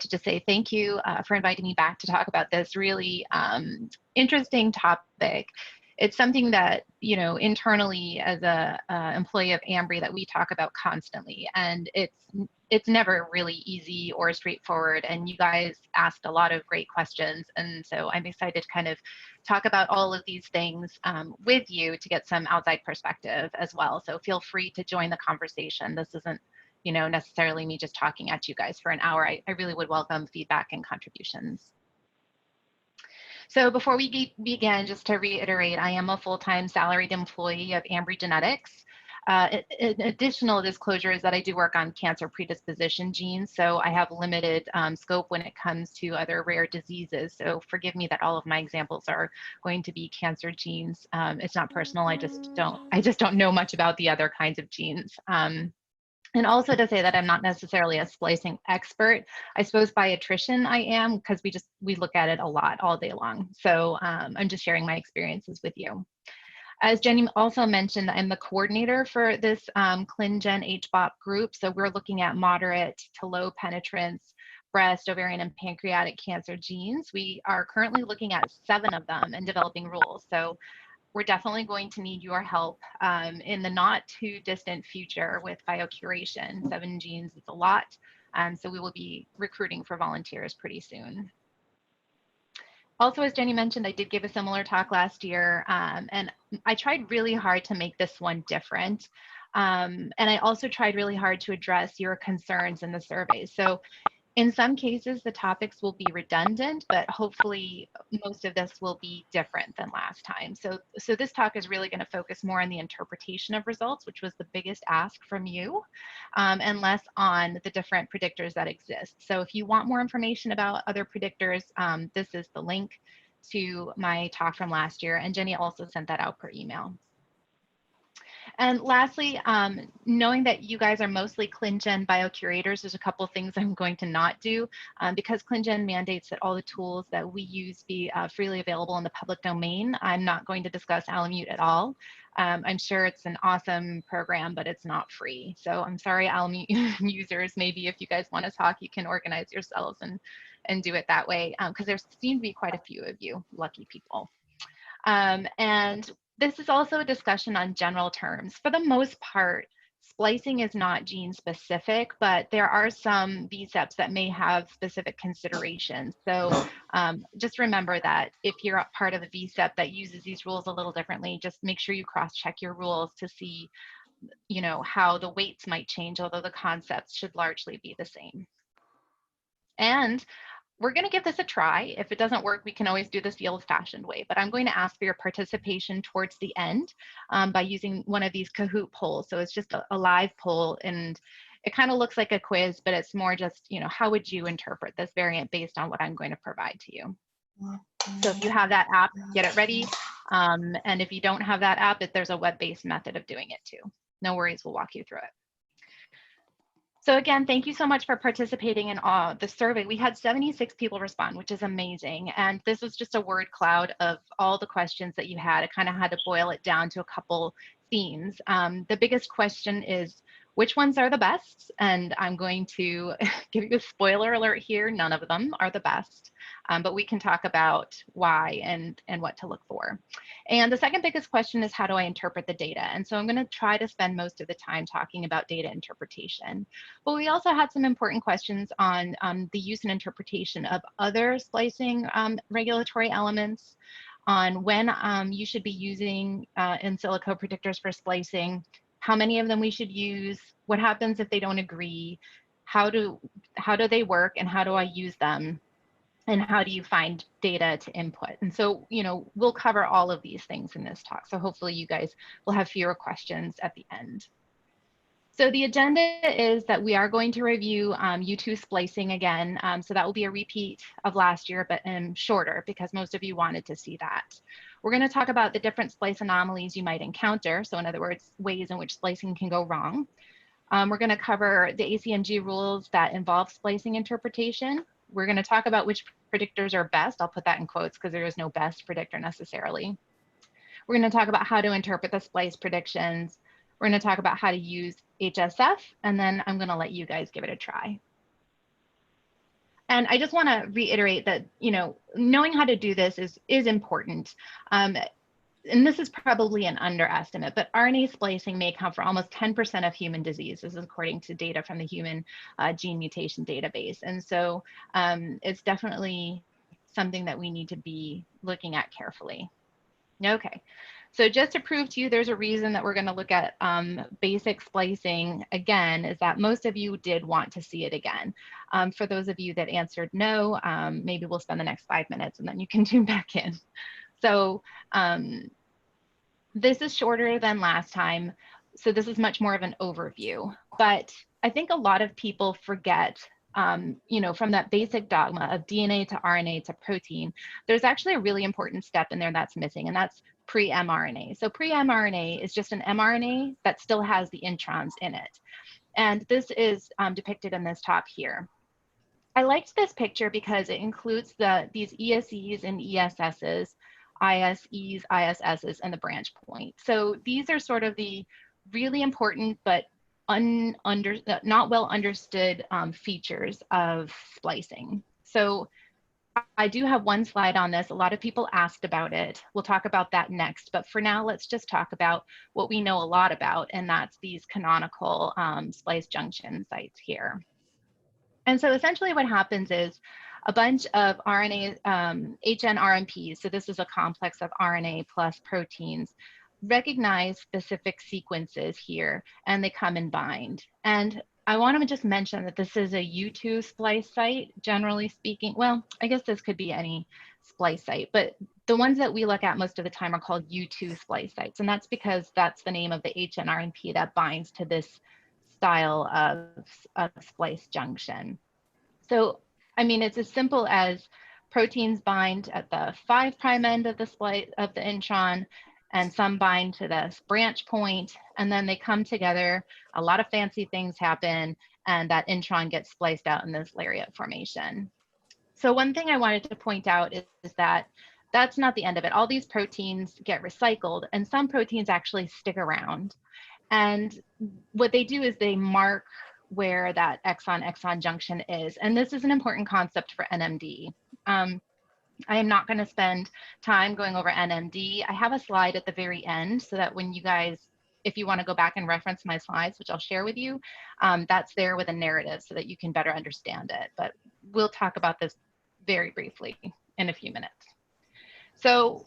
to just say thank you for inviting me back to talk about this really interesting topic. It's something that, you know, internally as a employee of Ambry that we talk about constantly, and it's never really easy or straightforward. And you guys asked a lot of great questions, and so I'm excited to kind of talk about all of these things with you to get some outside perspective as well. So feel free to join the conversation. This isn't, you know, necessarily me just talking at you guys for an hour. I really would welcome feedback and contributions. So before we begin, just to reiterate, I am a full-time salaried employee of Ambry Genetics. An additional disclosure is that I do work on cancer predisposition genes, so I have limited scope when it comes to other rare diseases. So forgive me that all of my examples are going to be cancer genes. It's not personal. I just don't know much about the other kinds of genes. And also to say that I'm not necessarily a splicing expert. I suppose by attrition I am, because we look at it a lot all day long. So I'm just sharing my experiences with you. As Jenny also mentioned, I'm the coordinator for this ClinGen HBOP group. So we're looking at moderate to low penetrance breast, ovarian, and pancreatic cancer genes. We are currently looking at 7 of them and developing rules. So we're definitely going to need your help in the not too distant future with biocuration. 7 genes is a lot. So we will be recruiting for volunteers pretty soon. Also, as Jenny mentioned, I did give a similar talk last year, and I tried really hard to make this one different. And I also tried really hard to address your concerns in the survey. So in some cases, the topics will be redundant, but hopefully most of this will be different than last time. So this talk is really going to focus more on the interpretation of results, which was the biggest ask from you, and less on the different predictors that exist. So if you want more information about other predictors, this is the link to my talk from last year, and Jenny also sent that out per email. And lastly, knowing that you guys are mostly ClinGen Biocurators, there's a couple of things I'm going to not do because ClinGen mandates that all the tools that we use be freely available in the public domain. I'm not going to discuss Alamute at all. I'm sure it's an awesome program, but it's not free. So I'm sorry, Alamute users, maybe if you guys want to talk, you can organize yourselves and do it that way, because there seem to be quite a few of you, lucky people. And this is also a discussion on general terms. For the most part, splicing is not gene specific, but there are some VSEPs that may have specific considerations. So just remember that if you're a part of a VSEP that uses these rules a little differently, just make sure you cross-check your rules to see, you know, how the weights might change, although the concepts should largely be the same. And we're going to give this a try. If it doesn't work, we can always do this the old-fashioned way, but I'm going to ask for your participation towards the end by using one of these Kahoot polls. So it's just a live poll, and it kind of looks like a quiz, but it's more just, you know, how would you interpret this variant based on what I'm going to provide to you? So if you have that app, get it ready. And if you don't have that app, there's a web-based method of doing it too. No worries, we'll walk you through it. So again, thank you so much for participating in the survey. We had 76 people respond, which is amazing. And this was just a word cloud of all the questions that you had. I kind of had to boil it down to a couple themes. The biggest question is, which ones are the best? And I'm going to give you a spoiler alert here. None of them are the best, but we can talk about why and what to look for. And the second biggest question is, how do I interpret the data? And so I'm going to try to spend most of the time talking about data interpretation. But we also had some important questions on the use and interpretation of other splicing regulatory elements, on when you should be using in silico predictors for splicing, how many of them we should use, what happens if they don't agree, how do they work, and how do I use them, and how do you find data to input? And so, you know, we'll cover all of these things in this talk. So hopefully you guys will have fewer questions at the end. So the agenda is that we are going to review U2 splicing again. So that will be a repeat of last year, but shorter because most of you wanted to see that. We're going to talk about the different splice anomalies you might encounter. So in other words, ways in which splicing can go wrong. We're going to cover the ACMG rules that involve splicing interpretation. We're going to talk about which predictors are best. I'll put that in quotes because there is no best predictor necessarily. We're going to talk about how to interpret the splice predictions. We're going to talk about how to use HSF, and then I'm going to let you guys give it a try. And I just want to reiterate that, you know, knowing how to do this is important. And this is probably an underestimate, but RNA splicing may account for almost 10% of human disease. This is according to data from the Human Gene Mutation Database. And so it's definitely something that we need to be looking at carefully. Okay, so just to prove to you there's a reason that we're going to look at basic splicing again, is that most of you did want to see it again. For those of you that answered no, maybe we'll spend the next 5 minutes and then you can tune back in. So this is shorter than last time, so this is much more of an overview. But I think a lot of people forget, you know, from that basic dogma of DNA to RNA to protein, there's actually a really important step in there that's missing, and that's pre-mRNA. So pre-mRNA is just an mRNA that still has the introns in it. And this is depicted in this top here. I liked this picture because it includes these ESEs and ESSs, ISEs, ISSs, and the branch point. So these are sort of the really important but not well understood features of splicing. So I do have one slide on this. A lot of people asked about it. We'll talk about that next, but for now, let's just talk about what we know a lot about, and that's these canonical splice junction sites here. And so essentially what happens is a bunch of RNA, HNRMPs, so this is a complex of RNA plus proteins, recognize specific sequences here, and they come and bind. And I want to just mention that this is a U2 splice site, generally speaking. Well, I guess this could be any splice site, but the ones that we look at most of the time are called U2 splice sites. And that's because that's the name of the HNRMP that binds to this style of splice junction. So, I mean, it's as simple as proteins bind at the 5' end of the splice of the intron, and some bind to this branch point, and then they come together. A lot of fancy things happen, and that intron gets spliced out in this lariat formation. So one thing I wanted to point out is that that's not the end of it. All these proteins get recycled, and some proteins actually stick around. And what they do is they mark where that exon-exon junction is. And this is an important concept for NMD. I am not going to spend time going over NMD. I have a slide at the very end so that when you guys, if you want to go back and reference my slides, which I'll share with you, that's there with a narrative so that you can better understand it. But we'll talk about this very briefly in a few minutes. So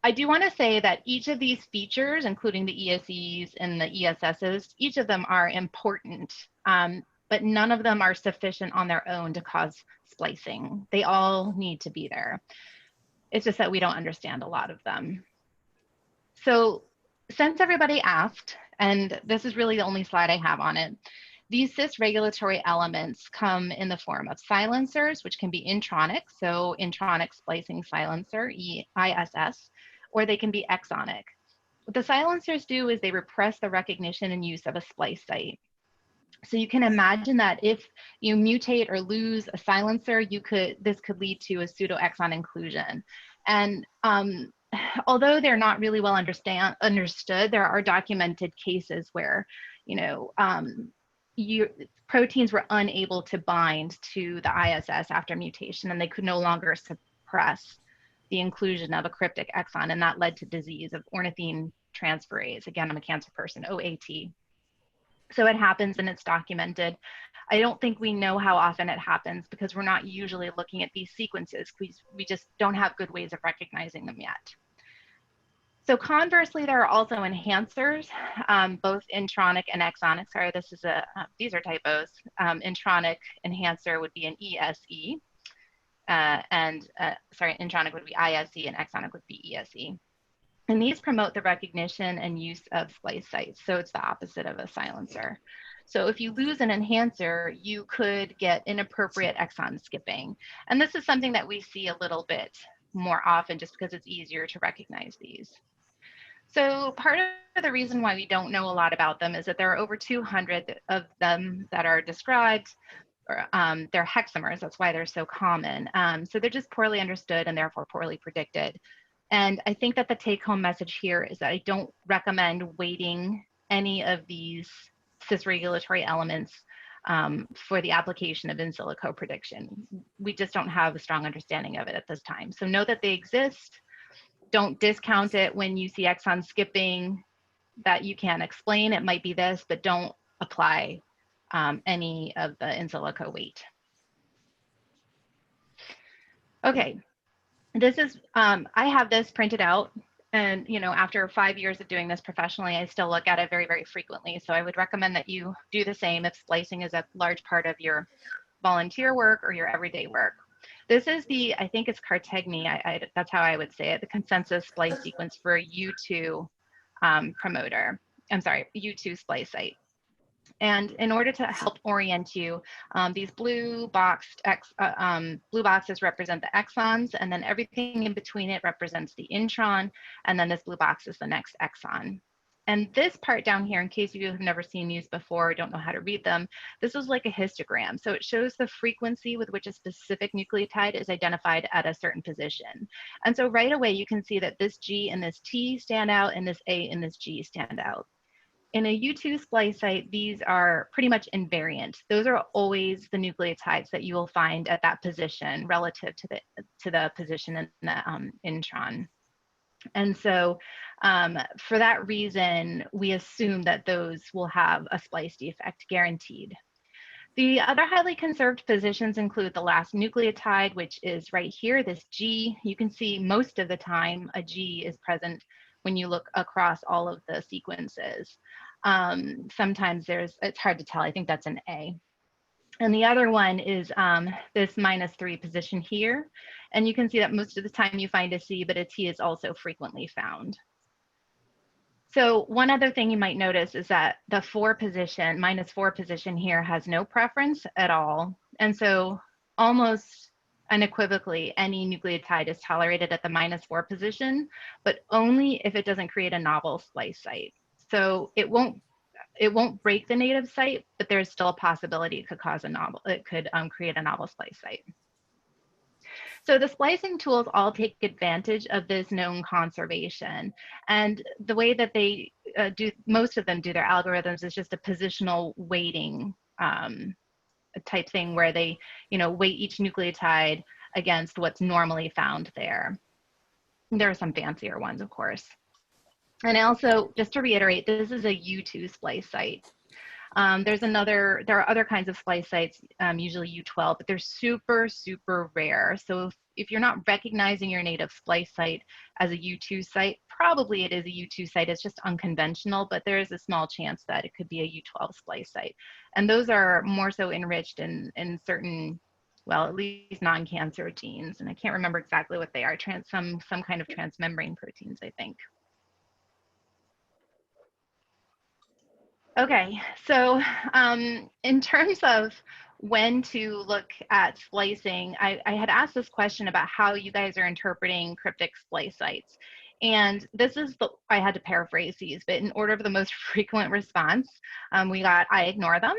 I do want to say that each of these features, including the ESEs and the ESSs, each of them are important, but none of them are sufficient on their own to cause splicing. They all need to be there. It's just that we don't understand a lot of them. So since everybody asked, and this is really the only slide I have on it, these cis regulatory elements come in the form of silencers, which can be intronic, so intronic splicing silencer, ISS, or they can be exonic. What the silencers do is they repress the recognition and use of a splice site. So you can imagine that if you mutate or lose a silencer, this could lead to a pseudoexon inclusion. And although they're not really well understood, there are documented cases where, you know, proteins were unable to bind to the ISS after mutation, and they could no longer suppress the inclusion of a cryptic exon, and that led to disease of ornithine transferase. Again, I'm a cancer person, OAT. So it happens and it's documented. I don't think we know how often it happens because we're not usually looking at these sequences. We just don't have good ways of recognizing them yet. So conversely, there are also enhancers, both intronic and exonic. Sorry, these are typos. Intronic enhancer would be an ESE. Intronic would be ISE and exonic would be ESE. And these promote the recognition and use of splice sites. So it's the opposite of a silencer. So if you lose an enhancer, you could get inappropriate exon skipping. And this is something that we see a little bit more often just because it's easier to recognize these. So part of the reason why we don't know a lot about them is that there are over 200 of them that are described. They're hexamers, that's why they're so common. So they're just poorly understood and therefore poorly predicted. And I think that the take-home message here is that I don't recommend weighting any of these cis-regulatory elements for the application of in silico prediction. We just don't have a strong understanding of it at this time. So know that they exist. Don't discount it when you see exon skipping that you can explain. It might be this, but don't apply any of the in silico weight. Okay, this is, I have this printed out, and after 5 years of doing this professionally, I still look at it very, very frequently. So I would recommend that you do the same if splicing is a large part of your volunteer work or your everyday work. This is the, I think it's Cartegni, that's how I would say it, the consensus splice sequence for a U2 promoter. I'm sorry, U2 splice site. And in order to help orient you, these blue boxes represent the exons, and then everything in between it represents the intron, and then this blue box is the next exon. And this part down here, in case you have never seen these before or don't know how to read them, this is like a histogram. So it shows the frequency with which a specific nucleotide is identified at a certain position. And so right away, you can see that this G and this T stand out, and this A and this G stand out. In a U2 splice site, these are pretty much invariant. Those are always the nucleotides that you will find at that position relative to the position in the intron. And so for that reason, we assume that those will have a splice defect guaranteed. The other highly conserved positions include the last nucleotide, which is right here, this G. You can see most of the time a G is present when you look across all of the sequences. Sometimes it's hard to tell, I think that's an A. And the other one is this -3 position here. And you can see that most of the time you find a C, but a T is also frequently found. So one other thing you might notice is that the -4 position here has no preference at all. And so almost unequivocally, any nucleotide is tolerated at the -4 position, but only if it doesn't create a novel splice site. So it won't break the native site, but there's still a possibility it could create a novel splice site. So the splicing tools all take advantage of this known conservation. And the way that they most of them do their algorithms is just a positional weighting type thing where they, weight each nucleotide against what's normally found there. There are some fancier ones, of course. And also, just to reiterate, this is a U2 splice site. There are other kinds of splice sites, usually U12, but they're super, super rare. So if you're not recognizing your native splice site as a U2 site, probably it is a U2 site. It's just unconventional, but there is a small chance that it could be a U12 splice site. And those are more so enriched in certain, well, at least non-cancer genes. And I can't remember exactly what they are, some kind of transmembrane proteins, I think. Okay, so in terms of when to look at splicing, I had asked this question about how you guys are interpreting cryptic splice sites. And this is I had to paraphrase these, but in order of the most frequent response, we got, I ignore them,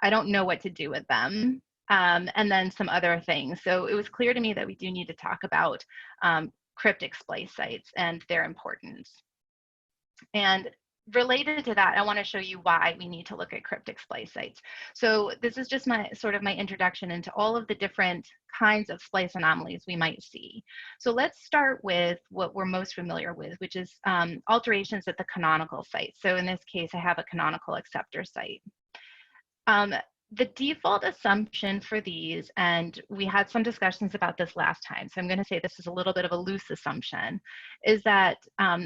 I don't know what to do with them, and then some other things. So it was clear to me that we do need to talk about cryptic splice sites and their importance. And related to that, I want to show you why we need to look at cryptic splice sites. So this is just my introduction into all of the different kinds of splice anomalies we might see. So let's start with what we're most familiar with, which is alterations at the canonical site. So in this case, I have a canonical acceptor site. The default assumption for these, and we had some discussions about this last time, so I'm going to say this is a little bit of a loose assumption, is that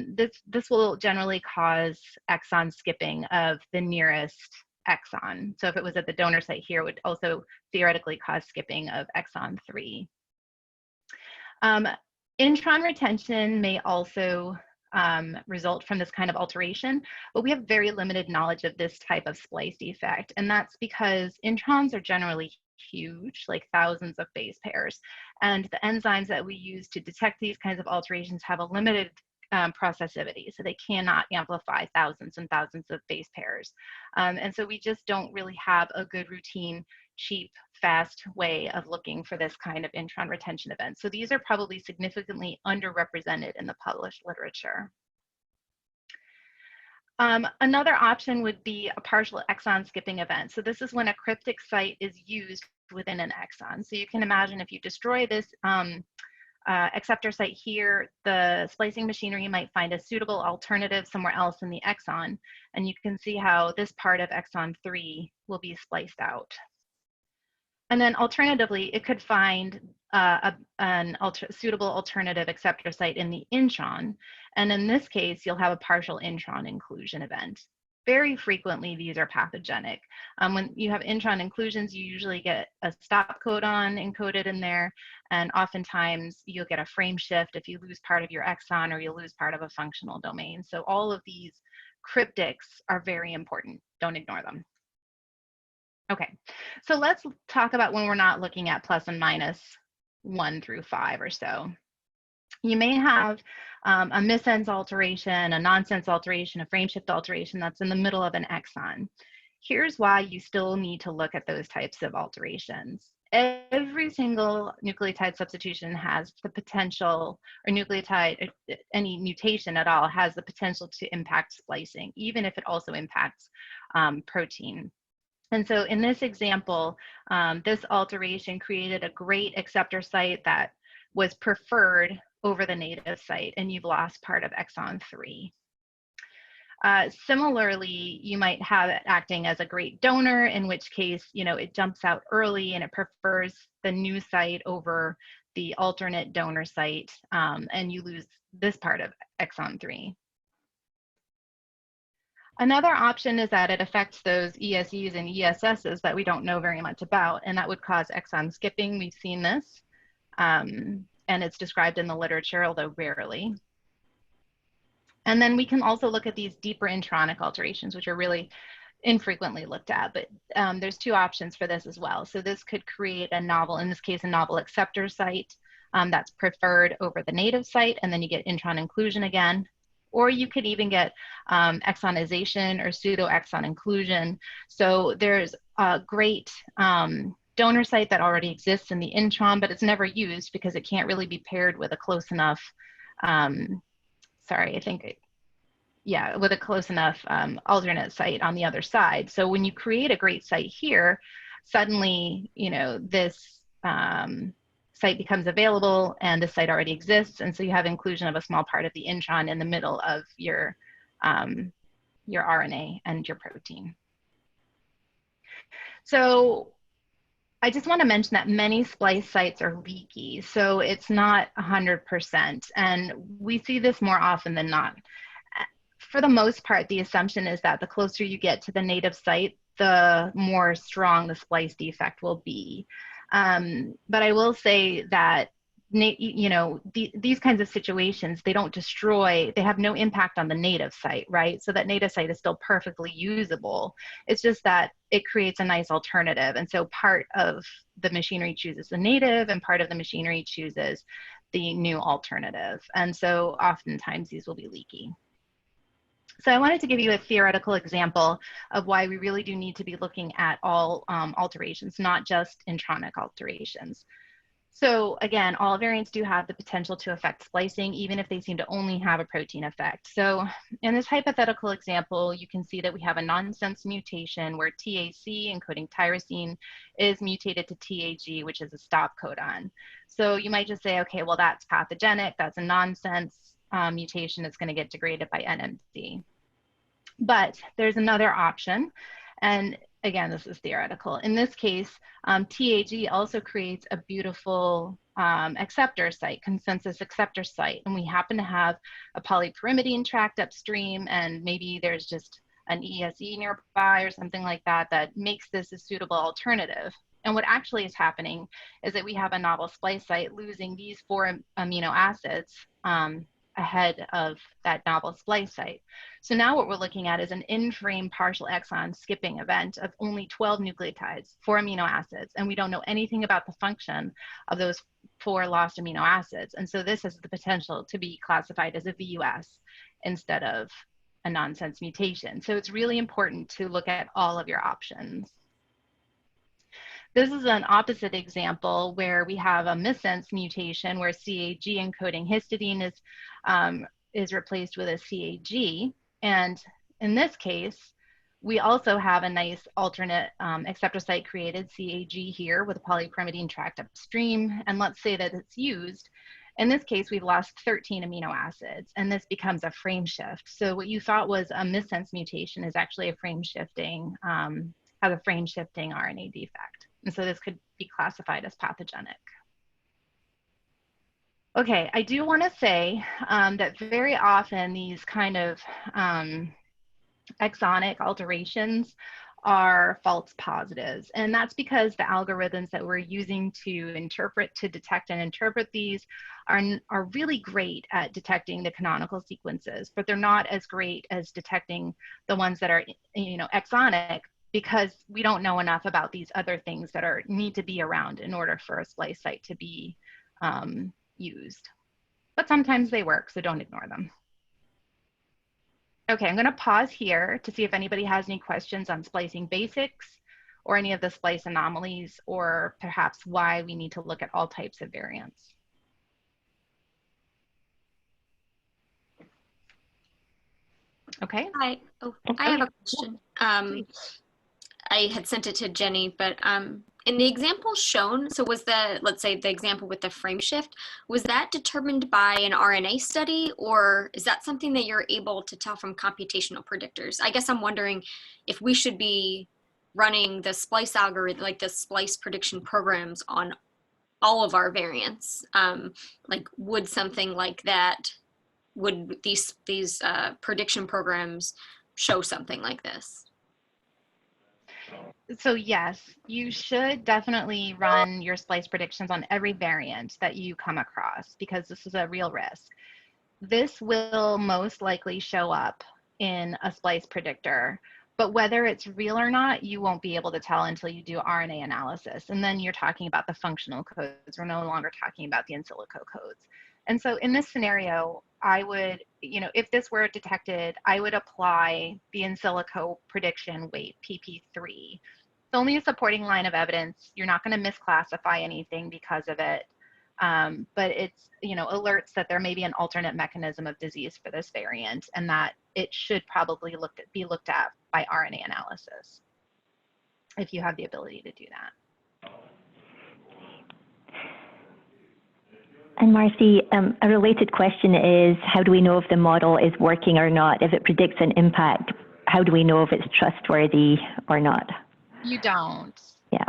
this will generally cause exon skipping of the nearest exon. So if it was at the donor site here, it would also theoretically cause skipping of exon 3. Intron retention may also result from this kind of alteration, but we have very limited knowledge of this type of splice defect, and that's because introns are generally huge, like thousands of base pairs, and the enzymes that we use to detect these kinds of alterations have a limited processivity, so they cannot amplify thousands and thousands of base pairs, and so we just don't really have a good routine, cheap, fast way of looking for this kind of intron retention event. So these are probably significantly underrepresented in the published literature. Another option would be a partial exon skipping event. So this is when a cryptic site is used within an exon. So you can imagine if you destroy this acceptor site here, the splicing machinery might find a suitable alternative somewhere else in the exon, and you can see how this part of exon 3 will be spliced out. And then alternatively, it could find an suitable alternative acceptor site in the intron. And in this case, you'll have a partial intron inclusion event. Very frequently, these are pathogenic. When you have intron inclusions, you usually get a stop codon encoded in there, and oftentimes you'll get a frame shift if you lose part of your exon or you lose part of a functional domain. So all of these cryptics are very important. Don't ignore them. Okay, so let's talk about when we're not looking at plus and minus 1 through 5 or so. You may have a missense alteration, a nonsense alteration, a frame shift alteration that's in the middle of an exon. Here's why you still need to look at those types of alterations. Every single nucleotide substitution has the potential, or nucleotide, any mutation at all, has the potential to impact splicing, even if it also impacts protein. And so in this example, this alteration created a great acceptor site that was preferred over the native site, and you've lost part of exon 3. Similarly, you might have it acting as a great donor, in which case, it jumps out early and it prefers the new site over the alternate donor site, and you lose this part of exon 3. Another option is that it affects those ESEs and ESSs that we don't know very much about, and that would cause exon skipping. We've seen this, and it's described in the literature, although rarely. And then we can also look at these deeper intronic alterations, which are really infrequently looked at, but there's 2 options for this as well. So this could create a novel, in this case, a novel acceptor site that's preferred over the native site, and then you get intron inclusion again. Or you could even get exonization or pseudo exon inclusion. So there's a great donor site that already exists in the intron, but it's never used because it can't really be paired with a close enough, with a close enough alternate site on the other side. So when you create a great site here, suddenly, this site becomes available and the site already exists, and so you have inclusion of a small part of the intron in the middle of your RNA and your protein. So I just want to mention that many splice sites are leaky, so it's not 100%, and we see this more often than not. For the most part, the assumption is that the closer you get to the native site, the more strong the splice defect will be. But I will say that, these kinds of situations, they don't destroy, they have no impact on the native site, right? So that native site is still perfectly usable. It's just that it creates a nice alternative. And so part of the machinery chooses the native and part of the machinery chooses the new alternative. And so oftentimes these will be leaky. So I wanted to give you a theoretical example of why we really do need to be looking at all alterations, not just intronic alterations. So again, all variants do have the potential to affect splicing, even if they seem to only have a protein effect. So in this hypothetical example, you can see that we have a nonsense mutation where TAC, encoding tyrosine, is mutated to TAG, which is a stop codon. So you might just say, okay, well, that's pathogenic. That's a nonsense mutation. It's going to get degraded by NMC. But there's another option, and again, this is theoretical. In this case, TAG also creates a beautiful acceptor site, consensus acceptor site, and we happen to have a polypyrimidine tract upstream, and maybe there's just an ESE nearby or something like that that makes this a suitable alternative. And what actually is happening is that we have a novel splice site losing these 4 amino acids ahead of that novel splice site. So now what we're looking at is an in-frame partial exon skipping event of only 12 nucleotides, 4 amino acids, and we don't know anything about the function of those 4 lost amino acids. And so this has the potential to be classified as a VUS instead of a nonsense mutation. So it's really important to look at all of your options. This is an opposite example where we have a missense mutation where CAG encoding histidine is replaced with a CAG. And in this case, we also have a nice alternate acceptor site created, CAG here, with a polypyrimidine tracked upstream. And let's say that it's used. In this case, we've lost 13 amino acids, and this becomes a frame shift. So what you thought was a missense mutation is actually a frame shifting, has a frame shifting RNA defect. And so this could be classified as pathogenic. Okay, I do want to say that very often these kind of exonic alterations are false positives. And that's because the algorithms that we're using to detect and interpret these are really great at detecting the canonical sequences, but they're not as great as detecting the ones that are, exonic, because we don't know enough about these other things that need to be around in order for a splice site to be used. But sometimes they work, so don't ignore them. Okay, I'm going to pause here to see if anybody has any questions on splicing basics or any of the splice anomalies, or perhaps why we need to look at all types of variants. Okay. I have a question. I had sent it to Jenny, but in the example shown, so was let's say the example with the frame shift, was that determined by an RNA study, or is that something that you're able to tell from computational predictors? I guess I'm wondering if we should be running the splice algorithm, like the splice prediction programs on all of our variants. Like, would something like that, would these prediction programs show something like this? So yes, you should definitely run your splice predictions on every variant that you come across, because this is a real risk. This will most likely show up in a splice predictor, but whether it's real or not, you won't be able to tell until you do RNA analysis. And then you're talking about the functional codes. We're no longer talking about the in silico codes. And so in this scenario, I would, if this were detected, I would apply the in silico prediction weight, PP3. It's only a supporting line of evidence. You're not going to misclassify anything because of it. But it's, alerts that there may be an alternate mechanism of disease for this variant, and that it should probably be looked at by RNA analysis, if you have the ability to do that. And Marcy, a related question is, how do we know if the model is working or not? If it predicts an impact, how do we know if it's trustworthy or not? You don't. Yeah.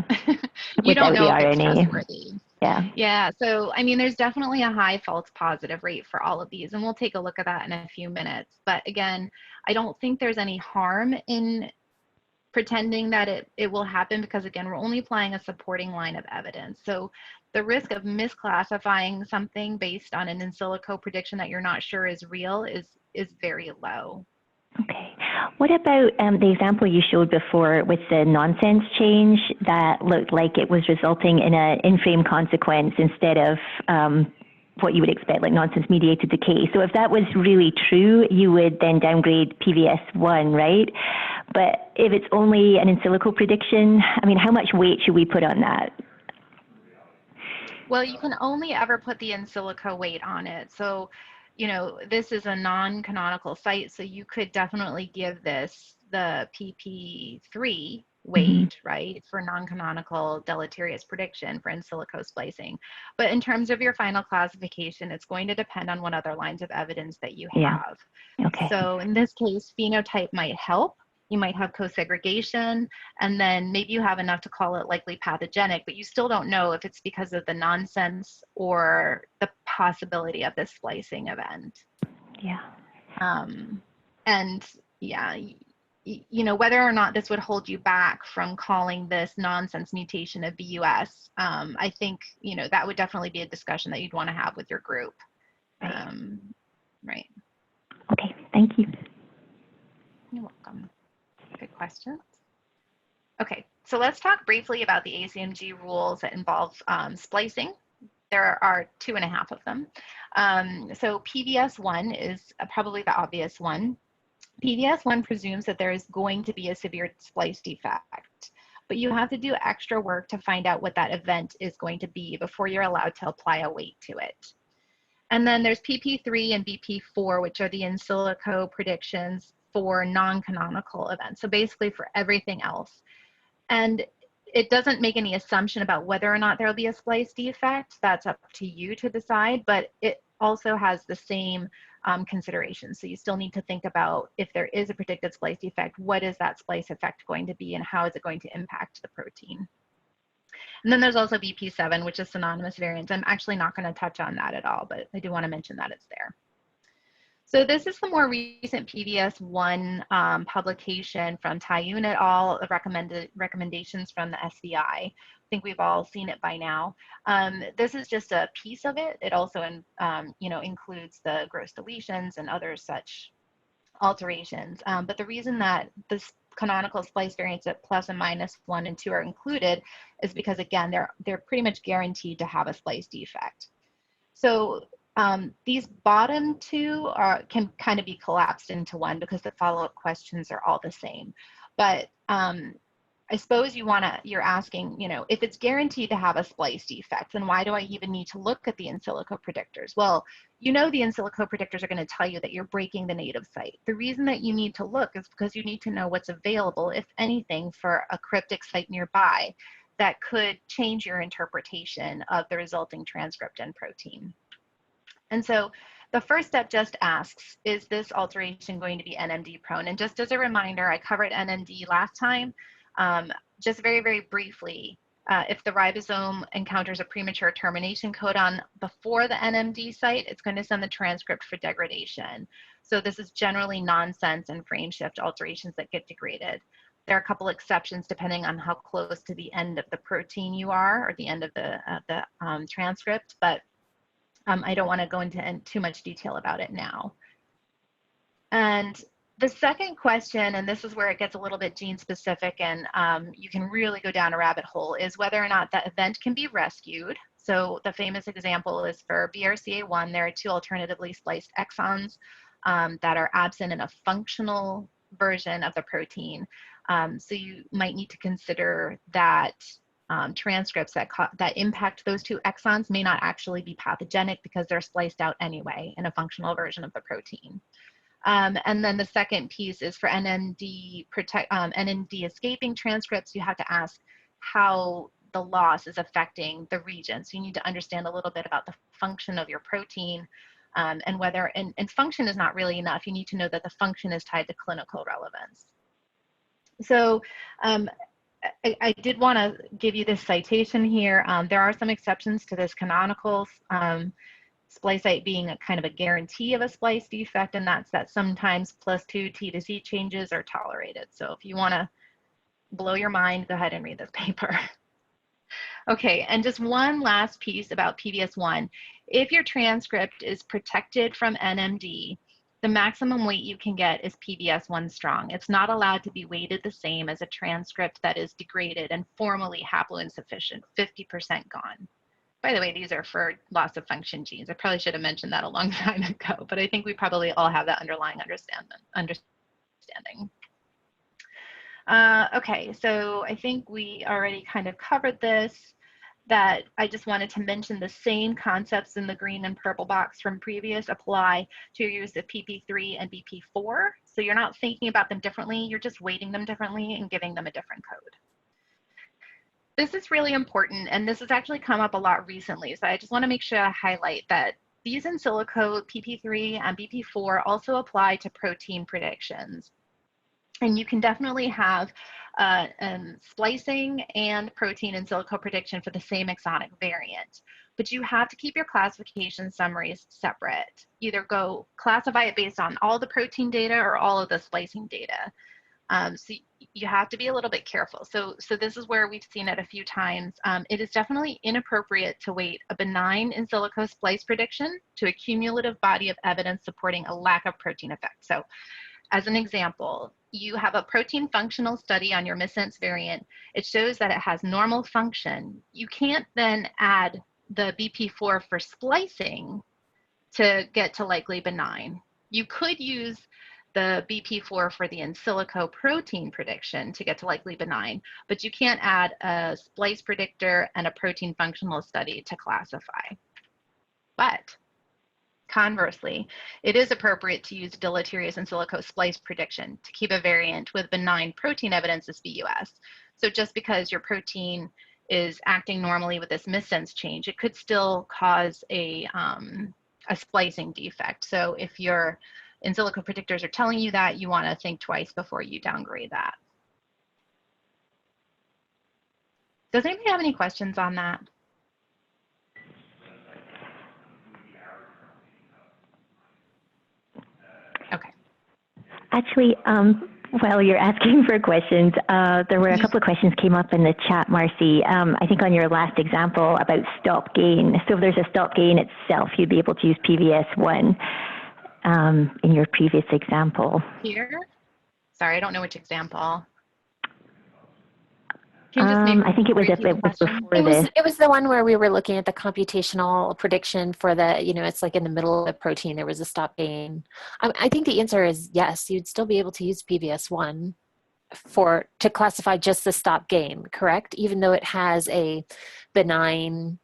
You don't know if it's trustworthy. Yeah. Yeah. So, I mean, there's definitely a high false positive rate for all of these, and we'll take a look at that in a few minutes. But again, I don't think there's any harm in pretending that it will happen, because again, we're only applying a supporting line of evidence. So the risk of misclassifying something based on an in silico prediction that you're not sure is real is very low. Okay. What about the example you showed before with the nonsense change that looked like it was resulting in an in-frame consequence instead of what you would expect, like nonsense-mediated decay? So if that was really true, you would then downgrade PVS1, right? But if it's only an in silico prediction, I mean, how much weight should we put on that? Well, you can only ever put the in silico weight on it. So, this is a non-canonical site, so you could definitely give this the PP3 weight, right, for non-canonical deleterious prediction for in silico splicing. But in terms of your final classification, it's going to depend on what other lines of evidence that you have. Okay. So in this case, phenotype might help. You might have co-segregation, and then maybe you have enough to call it likely pathogenic, but you still don't know if it's because of the nonsense or the possibility of this splicing event. Yeah. And yeah, whether or not this would hold you back from calling this nonsense mutation a VUS, I think, that would definitely be a discussion that you'd want to have with your group. Right. Okay, thank you. You're welcome. Good questions. Okay, so let's talk briefly about the ACMG rules that involve splicing. There are 2.5 of them. So PVS1 is probably the obvious one. PVS1 presumes that there is going to be a severe splice defect, but you have to do extra work to find out what that event is going to be before you're allowed to apply a weight to it. And then there's PP3 and BP4, which are the in silico predictions for non-canonical events. So basically for everything else. And it doesn't make any assumption about whether or not there will be a splice defect. That's up to you to decide, but it also has the same considerations. So you still need to think about, if there is a predicted splice defect, what is that splice effect going to be and how is it going to impact the protein? And then there's also BP7, which is synonymous variants. I'm actually not going to touch on that at all, but I do want to mention that it's there. So this is the more recent PBS1 publication from Tayoun et al. Recommendations from the SVI. I think we've all seen it by now. This is just a piece of it. It also includes the gross deletions and other such alterations. But the reason that this canonical splice variants at plus and minus 1 and 2 are included is because, again, they're pretty much guaranteed to have a splice defect. So these bottom two can kind of be collapsed into one because the follow-up questions are all the same. But I suppose you're asking, if it's guaranteed to have a splice defect, then why do I even need to look at the in silico predictors? Well, the in silico predictors are going to tell you that you're breaking the native site. The reason that you need to look is because you need to know what's available, if anything, for a cryptic site nearby that could change your interpretation of the resulting transcript and protein. And so the first step just asks, is this alteration going to be NMD prone? And just as a reminder, I covered NMD last time. Just very, very briefly, if the ribosome encounters a premature termination codon before the NMD site, it's going to send the transcript for degradation. So this is generally nonsense and frame shift alterations that get degraded. There are a couple exceptions depending on how close to the end of the protein you are, or the end of the transcript, but I don't want to go into too much detail about it now. And the second question, and this is where it gets a little bit gene specific and you can really go down a rabbit hole, is whether or not that event can be rescued. So the famous example is for BRCA1, there are 2 alternatively spliced exons that are absent in a functional version of the protein. So you might need to consider that transcripts that impact those 2 exons may not actually be pathogenic because they're spliced out anyway in a functional version of the protein. And then the second piece is for NMD escaping transcripts, you have to ask how the loss is affecting the region. So you need to understand a little bit about the function of your protein and whether, and function is not really enough. You need to know that the function is tied to clinical relevance. So I did want to give you this citation here. There are some exceptions to this canonical splice site being a kind of a guarantee of a splice defect, and that's that sometimes +2 T to Z changes are tolerated. So if you want to blow your mind, go ahead and read this paper. Okay, and just one last piece about PBS1. If your transcript is protected from NMD, the maximum weight you can get is PBS1 strong. It's not allowed to be weighted the same as a transcript that is degraded and formally haploinsufficient, 50% gone. By the way, these are for loss of function genes. I probably should have mentioned that a long time ago, but I think we probably all have that underlying understanding. Okay, so I think we already kind of covered this, that I just wanted to mention the same concepts in the green and purple box from previous apply to your use of PP3 and BP4. So you're not thinking about them differently, you're just weighting them differently and giving them a different code. This is really important, and this has actually come up a lot recently, so I just want to make sure I highlight that these in silico PP3 and BP4 also apply to protein predictions. And you can definitely have splicing and protein in silico prediction for the same exonic variant, but you have to keep your classification summaries separate. Either go classify it based on all the protein data or all of the splicing data. So you have to be a little bit careful. So this is where we've seen it a few times. It is definitely inappropriate to weight a benign in silico splice prediction to a cumulative body of evidence supporting a lack of protein effect. So as an example, you have a protein functional study on your missense variant. It shows that it has normal function. You can't then add the BP4 for splicing to get to likely benign. You could use the BP4 for the in silico protein prediction to get to likely benign, but you can't add a splice predictor and a protein functional study to classify. But Conversely, it is appropriate to use deleterious in silico splice prediction to keep a variant with benign protein evidence as VUS. So just because your protein is acting normally with this missense change, it could still cause a splicing defect. So if your in silico predictors are telling you that, you want to think twice before you downgrade that. Does anybody have any questions on that? Okay. Actually, while you're asking for questions, there were a couple of questions came up in the chat, Marcy. I think on your last example about stop gain. So if there's a stop gain itself, you'd be able to use PVS1 in your previous example. Here? Sorry, I don't know which example. Can you just maybe I think it was before this. It was the one where we were looking at the computational prediction for the, it's like in the middle of the protein, there was a stop gain. I think the answer is yes, you'd still be able to use PVS1 to classify just the stop gain, correct? Even though it has a benign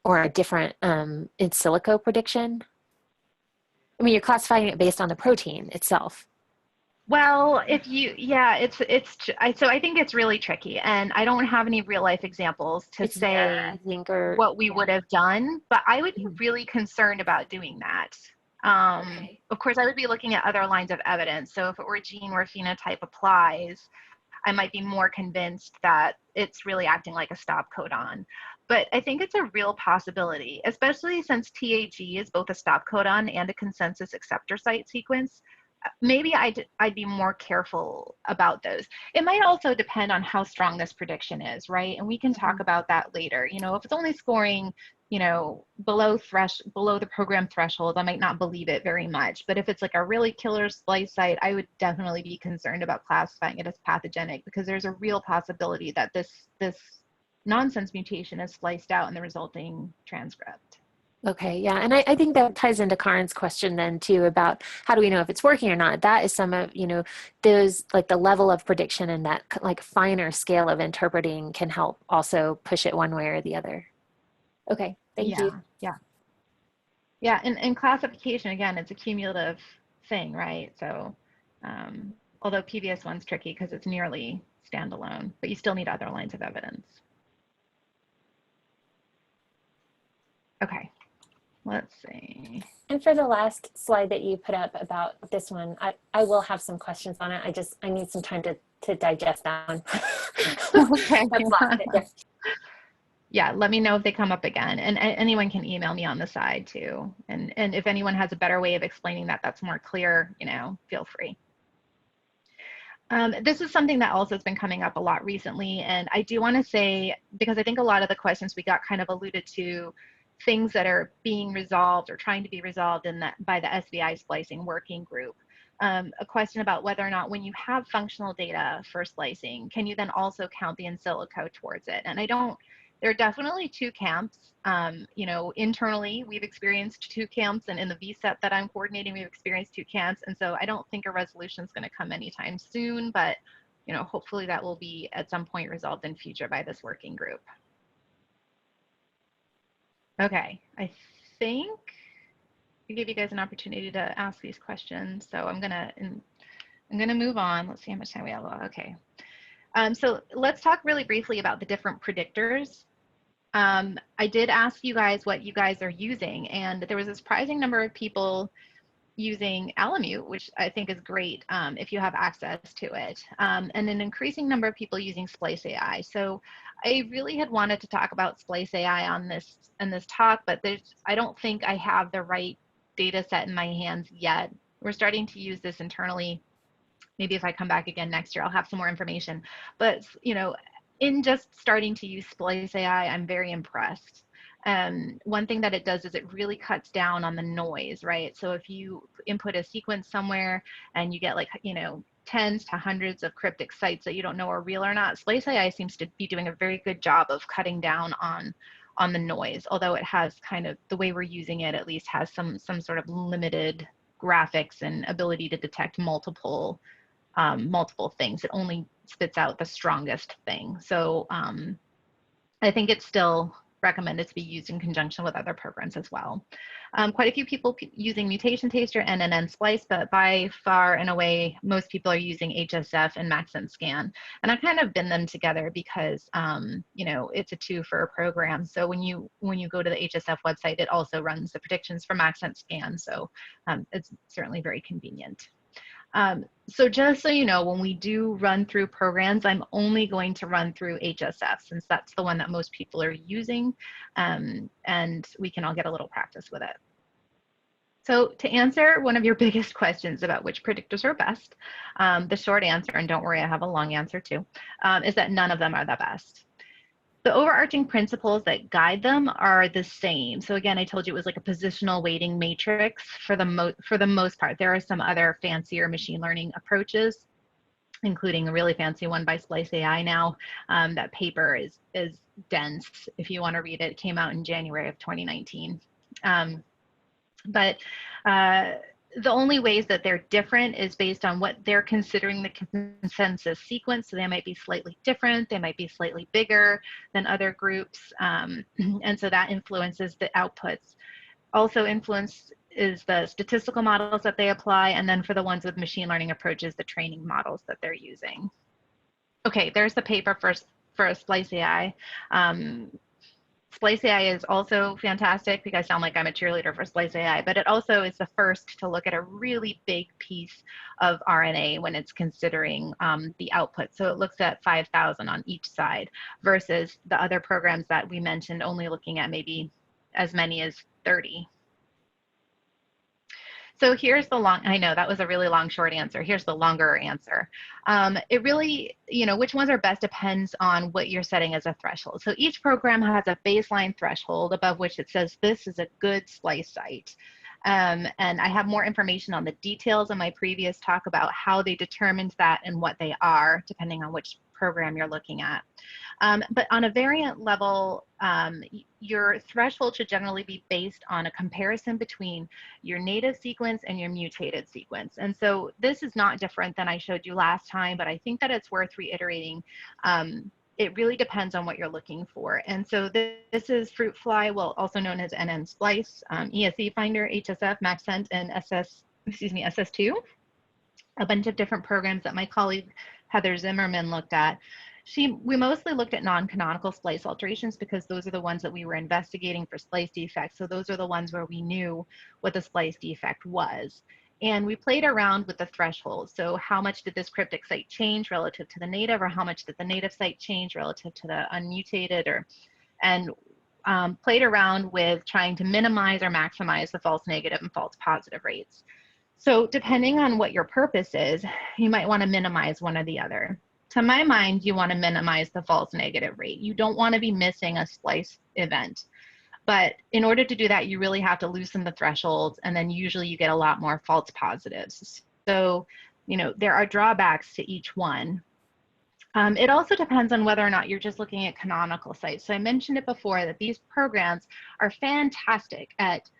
or a different in silico prediction. I mean, you're classifying it based on the protein itself. Well, if you, yeah, so I think it's really tricky, and I don't have any real life examples to say what we would have done, but I would be really concerned about doing that. Of course, I would be looking at other lines of evidence. So if it were a gene where phenotype applies, I might be more convinced that it's really acting like a stop codon. But I think it's a real possibility, especially since TAG is both a stop codon and a consensus acceptor site sequence. Maybe I'd be more careful about those. It might also depend on how strong this prediction is, right? And we can talk about that later. If it's only scoring, below the program threshold, I might not believe it very much. But if it's like a really killer splice site, I would definitely be concerned about classifying it as pathogenic, because there's a real possibility that this nonsense mutation is spliced out in the resulting transcript. Okay, yeah, and I think that ties into Karen's question then too about how do we know if it's working or not. That is some of, those, like the level of prediction and that like finer scale of interpreting can help also push it one way or the other. Okay, thank you. Yeah, and classification, again, it's a cumulative thing, right? So although PVS1's tricky because it's nearly standalone, but you still need other lines of evidence. Okay. Let's see. And for the last slide that you put up about this one, I will have some questions on it. I need some time to digest that one. Okay. Yeah, let me know if they come up again. And anyone can email me on the side too. And if anyone has a better way of explaining that that's more clear, feel free. This is something that also has been coming up a lot recently. And I do want to say, because I think a lot of the questions we got kind of alluded to things that are being resolved or trying to be resolved by the SVI Splicing Working Group. A question about whether or not when you have functional data for splicing, can you then also count the in silico towards it? And there are definitely two camps. Internally, we've experienced two camps, and in the VSEP that I'm coordinating, we've experienced two camps. And so I don't think a resolution is going to come anytime soon, but hopefully that will be at some point resolved in future by this working group. Okay, I think I gave you guys an opportunity to ask these questions, so I'm gonna move on. Let's see how much time we have. Okay, so let's talk really briefly about the different predictors. I did ask you guys what you guys are using, and there was a surprising number of people using Alamute, which I think is great if you have access to it, and an increasing number of people using Splice AI. So I really had wanted to talk about Splice AI on this talk, but I don't think I have the right data set in my hands yet. We're starting to use this internally. Maybe if I come back again next year, I'll have some more information. But in just starting to use Splice AI, I'm very impressed. One thing that it does is it really cuts down on the noise, right? So if you input a sequence somewhere and you get like, tens to hundreds of cryptic sites that you don't know are real or not, Splice AI seems to be doing a very good job of cutting down on the noise, although it has kind of, the way we're using it at least has some sort of limited graphics and ability to detect multiple things. It only spits out the strongest thing. So I think it's still recommended to be used in conjunction with other programs as well. Quite a few people using Mutation Taster and Splice, but by far and away, most people are using HSF and MaxSense Scan. And I kind of bin them together because, you know, it's a 2 for a program. So when you go to the HSF website, it also runs the predictions for MaxSense Scan. So it's certainly very convenient. So just so you know, when we do run through programs, I'm only going to run through HSF since that's the one that most people are using, and we can all get a little practice with it. So to answer one of your biggest questions about which predictors are best, the short answer, and don't worry, I have a long answer too, is that none of them are the best. The overarching principles that guide them are the same. So again, I told you it was like a positional weighting matrix for the most part. There are some other fancier machine learning approaches, including a really fancy one by Splice AI now. That paper is dense. If you want to read it, it came out in January of 2019. The only ways that they're different is based on what they're considering the consensus sequence. So they might be slightly different, they might be slightly bigger than other groups. And so that influences the outputs. Also influence is the statistical models that they apply. And then for the ones with machine learning approaches, the training models that they're using. Okay, there's the paper for Splice AI. Splice AI is also fantastic because I sound like I'm a cheerleader for Splice AI, but it also is the first to look at a really big piece of RNA when it's considering the output. So it looks at 5,000 on each side versus the other programs that we mentioned only looking at maybe as many as 30. So here's the long, I know that was a really long, short answer. Here's the longer answer. It really, you know, which ones are best depends on what you're setting as a threshold. So each program has a baseline threshold above which it says this is a good splice site. And I have more information on the details in my previous talk about how they determined that and what they are, depending on which program you're looking at. But on a variant level, your threshold should generally be based on a comparison between your native sequence and your mutated sequence. And so this is not different than I showed you last time, but I think that it's worth reiterating. It really depends on what you're looking for. And so this is Fruit Fly, well, also known as NN Splice, ESE Finder, HSF, MaxSense, and SS2. A bunch of different programs that my colleague Heather Zimmerman looked at. We mostly looked at non-canonical splice alterations because those are the ones that we were investigating for splice defects. So those are the ones where we knew what the splice defect was. And we played around with the threshold. So how much did this cryptic site change relative to the native, or how much did the native site change relative to the unmutated, and played around with trying to minimize or maximize the false negative and false positive rates. So depending on what your purpose is, you might want to minimize one or the other. To my mind, you want to minimize the false negative rate. You don't want to be missing a splice event. But in order to do that, you really have to loosen the thresholds, and then usually you get a lot more false positives. So, you know, there are drawbacks to each one. It also depends on whether or not you're just looking at canonical sites. So I mentioned it before that these programs are fantastic at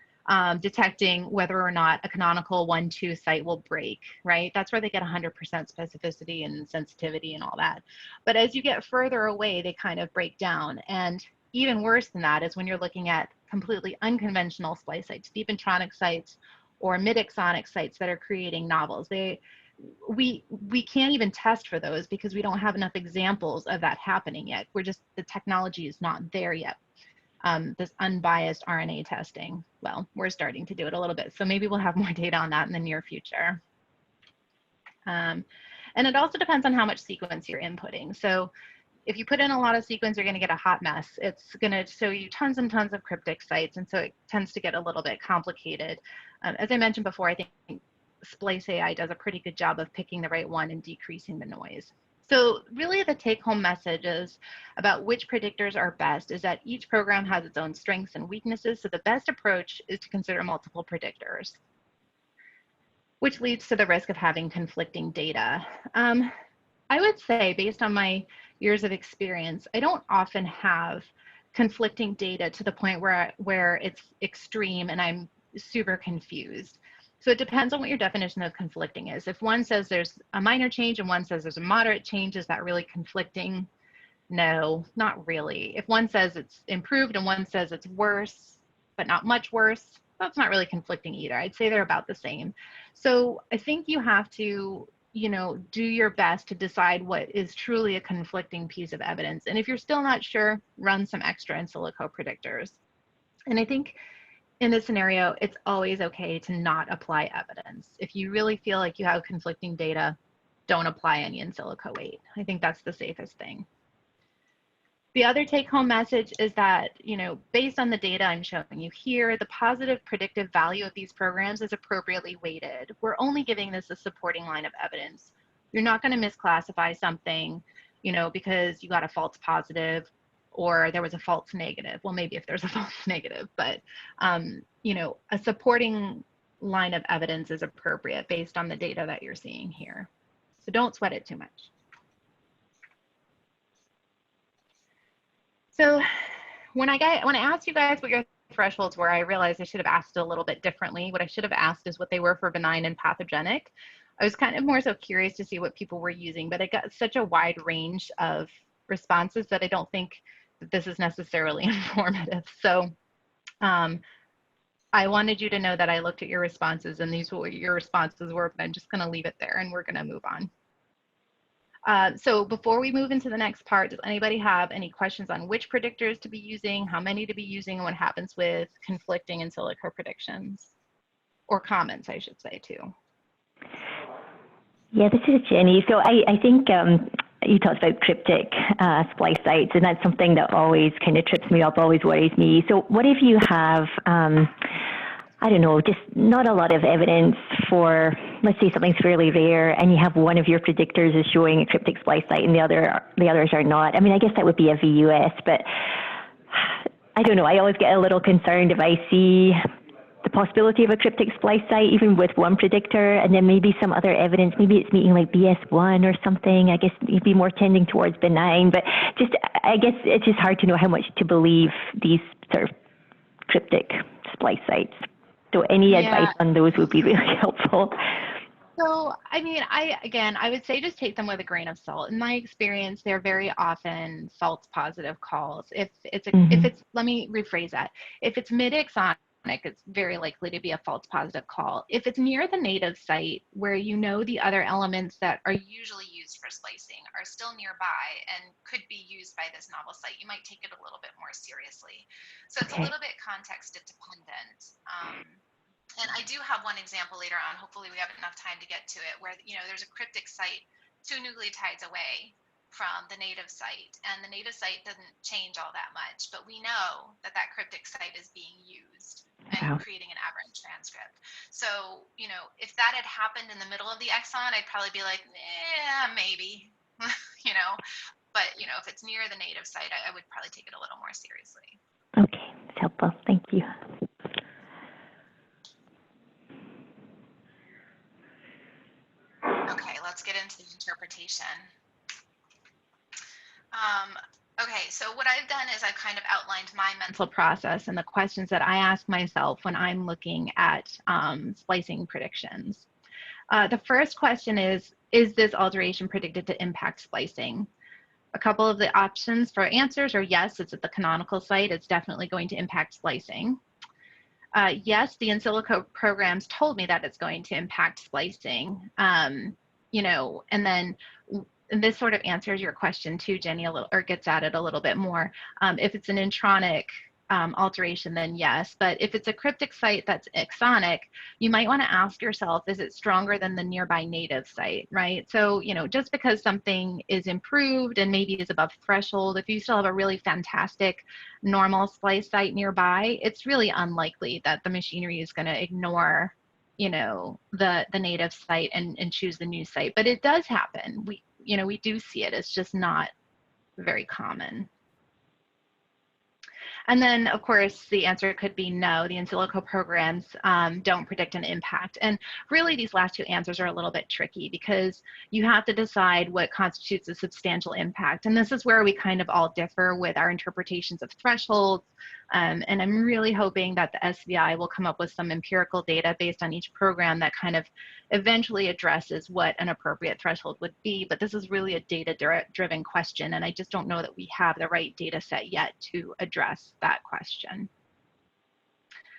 detecting whether or not a canonical 1-2 site will break, right? That's where they get 100% specificity and sensitivity and all that. But as you get further away, they kind of break down. And even worse than that is when you're looking at completely unconventional splice sites, deep intronic sites or mid-exonic sites that are creating novels. We can't even test for those because we don't have enough examples of that happening yet. The technology is not there yet. This unbiased RNA testing, well, we're starting to do it a little bit. So maybe we'll have more data on that in the near future. And it also depends on how much sequence you're inputting. So if you put in a lot of sequence, you're going to get a hot mess. It's going to show you tons and tons of cryptic sites. And so it tends to get a little bit complicated. As I mentioned before, I think Splice AI does a pretty good job of picking the right one and decreasing the noise. So really the take-home message is about which predictors are best is that each program has its own strengths and weaknesses. So the best approach is to consider multiple predictors, which leads to the risk of having conflicting data. I would say, based on my years of experience, I don't often have conflicting data to the point where it's extreme and I'm super confused. So it depends on what your definition of conflicting is. If one says there's a minor change and one says there's a moderate change, is that really conflicting? No, not really. If one says it's improved and one says it's worse, but not much worse, that's not really conflicting either. I'd say they're about the same. So I think you have to, do your best to decide what is truly a conflicting piece of evidence. And if you're still not sure, run some extra in silico predictors. And I think in this scenario, it's always okay to not apply evidence. If you really feel like you have conflicting data, don't apply any in silico weight. I think that's the safest thing. The other take-home message is that, based on the data I'm showing you here, the positive predictive value of these programs is appropriately weighted. We're only giving this a supporting line of evidence. You're not going to misclassify something, because you got a false positive or there was a false negative. Well, maybe if there's a false negative, but, a supporting line of evidence is appropriate based on the data that you're seeing here. So don't sweat it too much. So when I asked you guys what your thresholds were, I realized I should have asked it a little bit differently. What I should have asked is what they were for benign and pathogenic. I was kind of more so curious to see what people were using, but I got such a wide range of responses that I don't think that this is necessarily informative. So I wanted you to know that I looked at your responses and these were what your responses were, but I'm just going to leave it there and we're going to move on. So before we move into the next part, does anybody have any questions on which predictors to be using, how many to be using, and what happens with conflicting in silico predictions? Or comments, I should say, too. Yeah, this is Jenny. So I think you talked about cryptic splice sites, and that's something that always kind of trips me up, always worries me. So what if you have, I don't know, just not a lot of evidence for, let's say something's fairly rare, and you have one of your predictors is showing a cryptic splice site and the others are not. I mean, I guess that would be a VUS, but I don't know. I always get a little concerned if I see the possibility of a cryptic splice site, even with one predictor, and then maybe some other evidence, maybe it's meeting like BS1 or something. I guess you'd be more tending towards benign, but I guess it's just hard to know how much to believe these sort of cryptic splice sites. So any advice on those would be really helpful. So, I mean, I would say just take them with a grain of salt. In my experience, they're very often false positive calls. If it's, let me rephrase that. If it's mid-exonic, it's very likely to be a false positive call. If it's near the native site where the other elements that are usually used for splicing are still nearby and could be used by this novel site, you might take it a little bit more seriously. So it's a little bit context dependent. And I do have one example later on, hopefully we have enough time to get to it, where there's a cryptic site 2 nucleotides away from the native site, and the native site doesn't change all that much, but we know that that cryptic site is being used and creating an aberrant transcript. So, if that had happened in the middle of the exon, I'd probably be like, maybe, but if it's near the native site, I would probably take it a little more seriously. Okay, that's helpful. Thank you. Okay, let's get into the interpretation. Okay, so what I've done is I've kind of outlined my mental process and the questions that I ask myself when I'm looking at splicing predictions. The first question is this alteration predicted to impact splicing? A couple of the options for answers are yes, it's at the canonical site, it's definitely going to impact splicing. Yes, the in silico programs told me that it's going to impact splicing, and then this sort of answers your question too, Jenny, a little, or gets at it a little bit more. If it's an intronic alteration, then yes, but if it's a cryptic site that's exonic, you might want to ask yourself, is it stronger than the nearby native site, right? So, just because something is improved and maybe is above threshold, if you still have a really fantastic normal splice site nearby, it's really unlikely that the machinery is going to ignore, the native site and choose the new site. But it does happen. We do see it. It's just not very common. And then, of course, the answer could be no, the in silico programs don't predict an impact. And really, these last two answers are a little bit tricky because you have to decide what constitutes a substantial impact. And this is where we kind of all differ with our interpretations of thresholds And I'm really hoping that the SVI will come up with some empirical data based on each program that kind of eventually addresses what an appropriate threshold would be. But this is really a data-driven question, and I just don't know that we have the right data set yet to address that question.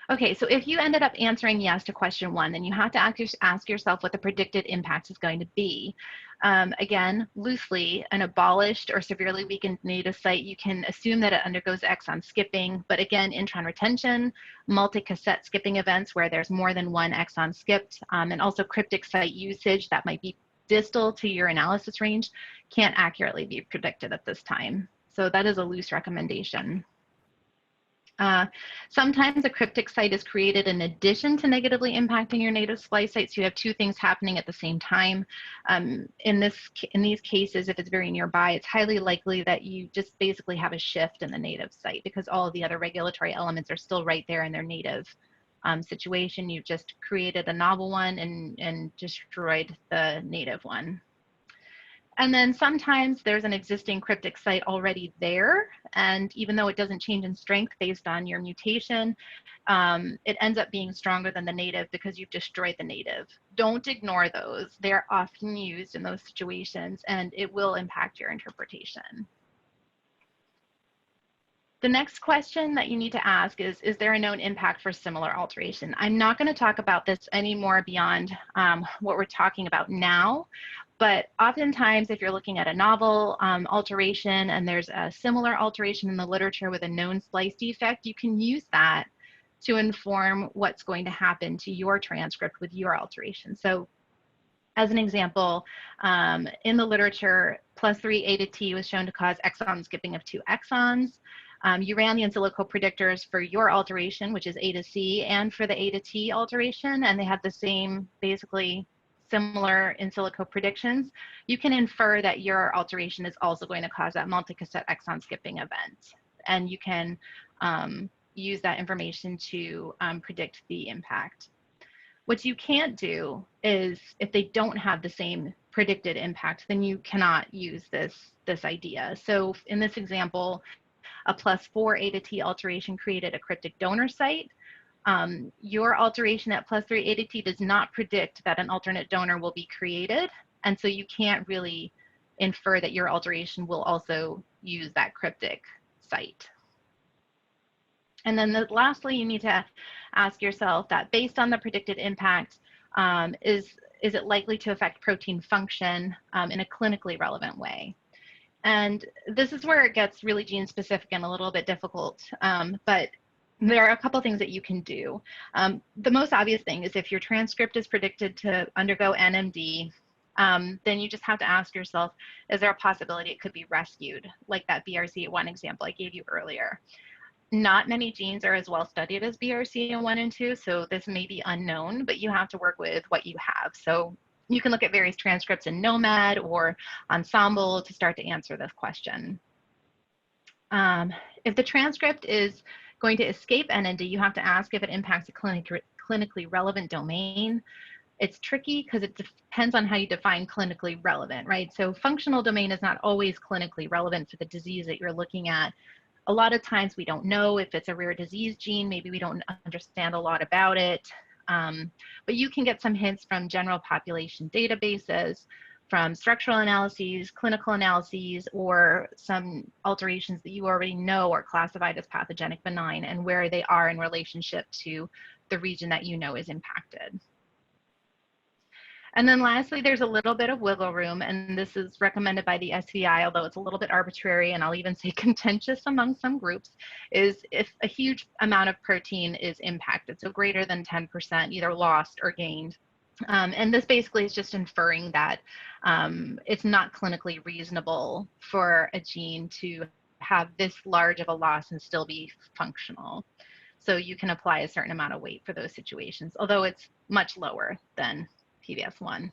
Okay, so if you ended up answering yes to question 1, then you have to ask yourself what the predicted impact is going to be. Again, loosely, an abolished or severely weakened native site, you can assume that it undergoes exon skipping, but again, intron retention, multi-cassette skipping events where there's more than one exon skipped, and also cryptic site usage that might be distal to your analysis range can't accurately be predicted at this time. So that is a loose recommendation. Sometimes a cryptic site is created in addition to negatively impacting your native splice site, so you have two things happening at the same time. In these cases, if it's very nearby, it's highly likely that you just basically have a shift in the native site because all of the other regulatory elements are still right there in their native situation. You've just created a novel one and destroyed the native one. And then sometimes there's an existing cryptic site already there, and even though it doesn't change in strength based on your mutation, it ends up being stronger than the native because you've destroyed the native. Don't ignore those. They're often used in those situations, and it will impact your interpretation. The next question that you need to ask is there a known impact for similar alteration? I'm not going to talk about this anymore beyond what we're talking about now, but oftentimes if you're looking at a novel alteration and there's a similar alteration in the literature with a known splice defect, you can use that to inform what's going to happen to your transcript with your alteration. So as an example, in the literature, +3 A to T was shown to cause exon skipping of 2 exons. You ran the in silico predictors for your alteration, which is A to C, and for the A to T alteration, and they had the same, basically similar in silico predictions. You can infer that your alteration is also going to cause that multi-cassette exon skipping event. And you can use that information to predict the impact. What you can't do is, if they don't have the same predicted impact, then you cannot use this idea. So in this example, a +4 A to T alteration created a cryptic donor site. Your alteration at +3 A to T does not predict that an alternate donor will be created, and so you can't really infer that your alteration will also use that cryptic site. And then lastly, you need to ask yourself that based on the predicted impact, is it likely to affect protein function in a clinically relevant way? And this is where it gets really gene specific and a little bit difficult, but there are a couple things that you can do. The most obvious thing is if your transcript is predicted to undergo NMD, then you just have to ask yourself, is there a possibility it could be rescued, like that BRCA1 example I gave you earlier? Not many genes are as well studied as BRCA1 and 2, so this may be unknown, but you have to work with what you have. So you can look at various transcripts in Nomad or Ensemble to start to answer this question. If the transcript is going to escape NMD, you have to ask if it impacts a clinically relevant domain. It's tricky because it depends on how you define clinically relevant, right? So functional domain is not always clinically relevant for the disease that you're looking at. A lot of times we don't know if it's a rare disease gene, maybe we don't understand a lot about it, but you can get some hints from general population databases, from structural analyses, clinical analyses, or some alterations that you already know are classified as pathogenic benign and where they are in relationship to the region that you know is impacted. And then lastly, there's a little bit of wiggle room, and this is recommended by the SVI, although it's a little bit arbitrary, and I'll even say contentious among some groups, is if a huge amount of protein is impacted, so greater than 10%, either lost or gained. And this basically is just inferring that it's not clinically reasonable for a gene to have this large of a loss and still be functional. So you can apply a certain amount of weight for those situations, although it's much lower than PBS1.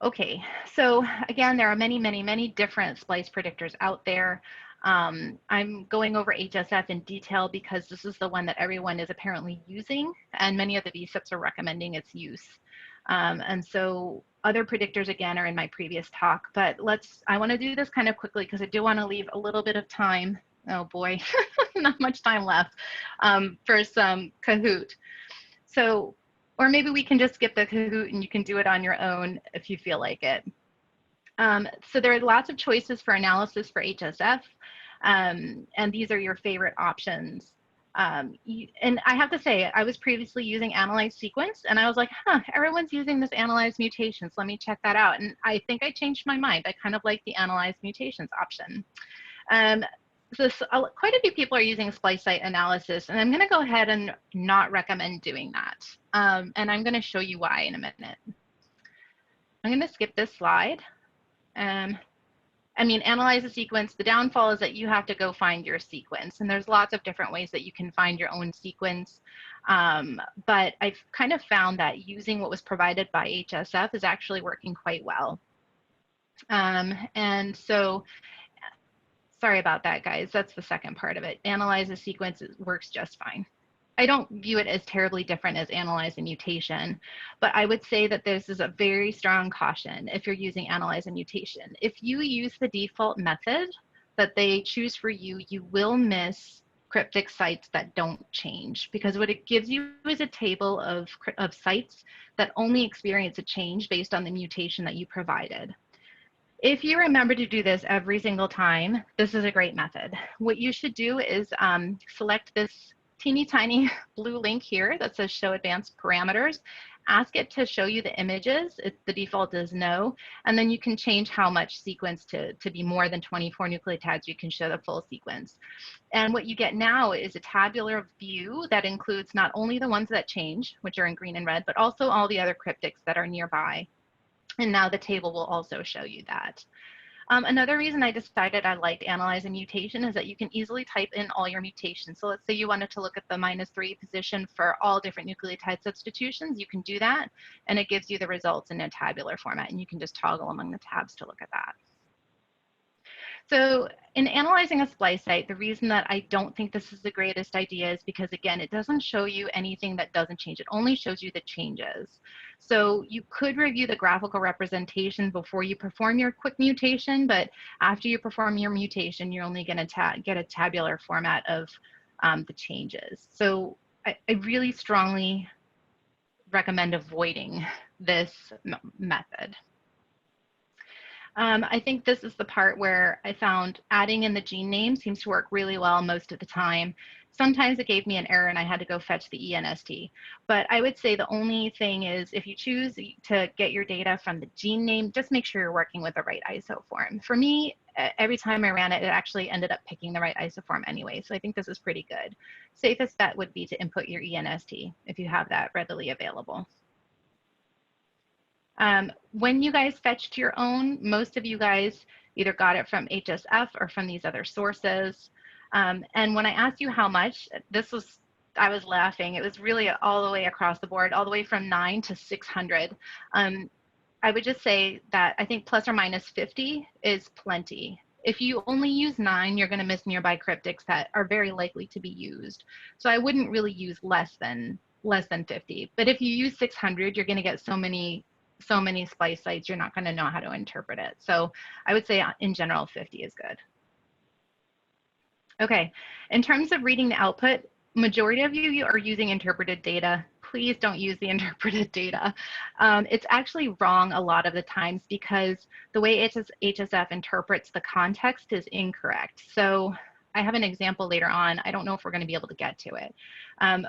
Okay, so again, there are many different splice predictors out there. I'm going over HSF in detail because this is the one that everyone is apparently using, and many of the VSIPs are recommending its use. And so Other predictors, again, are in my previous talk, but I want to do this kind of quickly because I do want to leave a little bit of time. Oh boy, not much time left for some Kahoot. So, or maybe we can just skip the Kahoot and you can do it on your own if you feel like it. So there are lots of choices for analysis for HSF, and these are your favorite options. And I have to say, I was previously using analyze sequence, and I was like, everyone's using this analyze mutations. Let me check that out. And I think I changed my mind. I kind of like the analyze mutations option. Quite a few people are using splice site analysis, and I'm going to go ahead and not recommend doing that. And I'm going to show you why in a minute. I'm going to skip this slide. I mean, analyze a sequence. The downfall is that you have to go find your sequence, and there's lots of different ways that you can find your own sequence. But I've kind of found that using what was provided by HSF is actually working quite well. And so, sorry about that, guys. That's the second part of it. Analyze a sequence works just fine. I don't view it as terribly different as analyze a mutation, but I would say that this is a very strong caution if you're using analyze a mutation. If you use the default method that they choose for you, you will miss cryptic sites that don't change, because what it gives you is a table of sites that only experience a change based on the mutation that you provided. If you remember to do this every single time, this is a great method. What you should do is select this teeny tiny blue link here that says show advanced parameters. Ask it to show you the images. The default is no. And then you can change how much sequence to be more than 24 nucleotides. You can show the full sequence. And what you get now is a tabular view that includes not only the ones that change, which are in green and red, but also all the other cryptics that are nearby. And now the table will also show you that. Another reason I decided I liked analyze a mutation is that you can easily type in all your mutations. So let's say you wanted to look at the -3 position for all different nucleotide substitutions, you can do that, and it gives you the results in a tabular format, and you can just toggle among the tabs to look at that. So in analyzing a splice site, the reason that I don't think this is the greatest idea is because, again, it doesn't show you anything that doesn't change. It only shows you the changes. So you could review the graphical representation before you perform your quick mutation, but after you perform your mutation, you're only going to get a tabular format of the changes. So I really strongly recommend avoiding this method. I think this is the part where I found adding in the gene name seems to work really well most of the time. Sometimes it gave me an error and I had to go fetch the ENST. But I would say the only thing is if you choose to get your data from the gene name, just make sure you're working with the right isoform. For me, every time I ran it, it actually ended up picking the right isoform anyway. So I think this is pretty good. Safest bet would be to input your ENST if you have that readily available. When you guys fetched your own, most of you guys either got it from HSF or from these other sources. And when I asked you how much, I was laughing. It was really all the way across the board, all the way from 9 to 600. I would just say that I think plus or minus 50 is plenty. If you only use 9, you're going to miss nearby cryptics that are very likely to be used. So I wouldn't really use less than 50. But if you use 600, you're going to get so many splice sites, you're not going to know how to interpret it. So I would say in general, 50 is good. Okay, in terms of reading the output, majority of you are using interpreted data. Please don't use the interpreted data. It's actually wrong a lot of the times because the way HSF interprets the context is incorrect. So I have an example later on. I don't know if we're going to be able to get to it.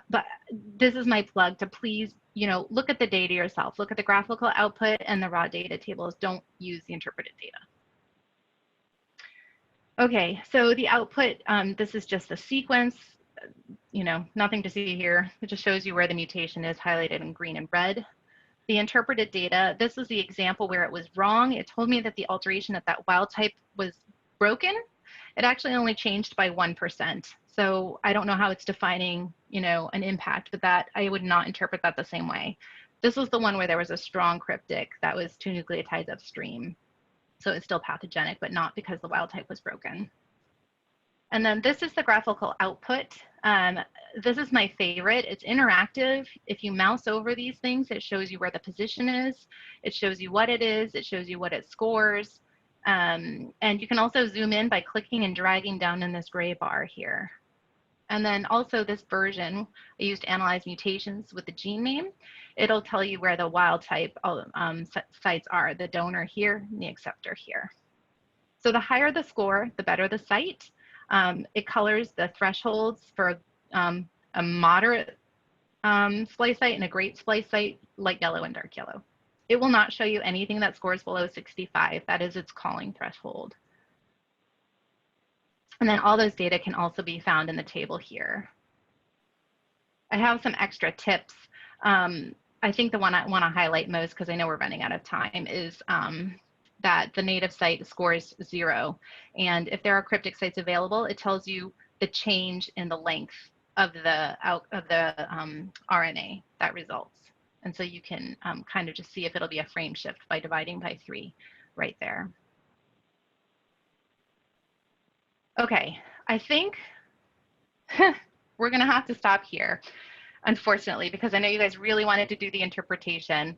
But this is my plug to please, look at the data yourself. Look at the graphical output and the raw data tables. Don't use the interpreted data. Okay, so the output, this is just the sequence, nothing to see here. It just shows you where the mutation is highlighted in green and red. The interpreted data, this is the example where it was wrong. It told me that the alteration at that wild type was broken. It actually only changed by 1%. So I don't know how it's defining, an impact, but that I would not interpret that the same way. This was the one where there was a strong cryptic that was 2 nucleotides upstream. So it's still pathogenic, but not because the wild type was broken. And then this is the graphical output. This is my favorite. It's interactive. If you mouse over these things, it shows you where the position is. It shows you what it is. It shows you what it scores. And you can also zoom in by clicking and dragging down in this gray bar here. And then also this version, I used analyze mutations with the gene name. It'll tell you where the wild type sites are, the donor here and the acceptor here. So the higher the score, the better the site. It colors the thresholds for a moderate splice site and a great splice site, light yellow and dark yellow. It will not show you anything that scores below 65. That is its calling threshold. And then all those data can also be found in the table here. I have some extra tips. I think the one I want to highlight most, because I know we're running out of time, is that the native site scores 0. And if there are cryptic sites available, it tells you the change in the length of the RNA that results. And so you can kind of just see if it'll be a frame shift by dividing by 3 right there. Okay, I think we're gonna have to stop here, unfortunately, because I know you guys really wanted to do the interpretation.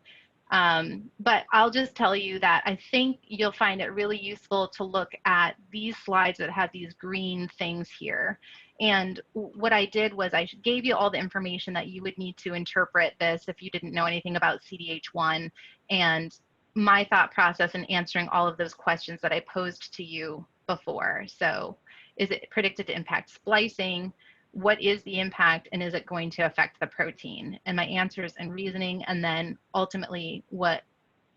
But I'll just tell you that I think you'll find it really useful to look at these slides that have these green things here. And what I did was I gave you all the information that you would need to interpret this if you didn't know anything about CDH1, and my thought process in answering all of those questions that I posed to you before. So is it predicted to impact splicing? What is the impact, and is it going to affect the protein? And my answers and reasoning, and then ultimately what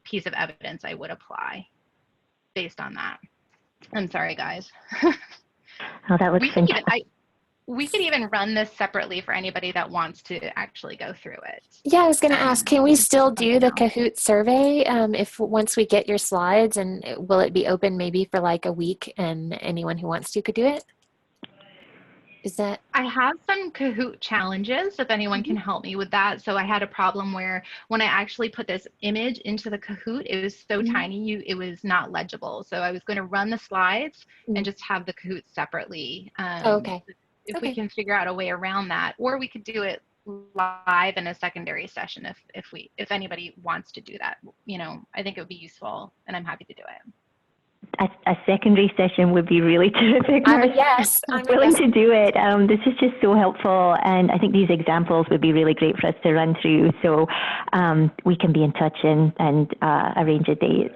piece of evidence I would apply based on that. I'm sorry, guys. Oh, that looks fantastic. We could even run this separately for anybody that wants to actually go through it. Yeah, I was going to ask, can we still do the Kahoot survey if once we get your slides, and will it be open maybe for like a week and anyone who wants to could do it? Is that? I have some Kahoot challenges if anyone can help me with that. So I had a problem where when I actually put this image into the Kahoot, it was so tiny, it was not legible. So I was going to run the slides and just have the Kahoot separately. Okay. If we can figure out a way around that, or we could do it live in a secondary session if anybody wants to do that. You know, I think it would be useful, and I'm happy to do it. A secondary session would be really terrific. Yes, I'm willing to do it. This is just so helpful, and I think these examples would be really great for us to run through. So we can be in touch and arrange a date.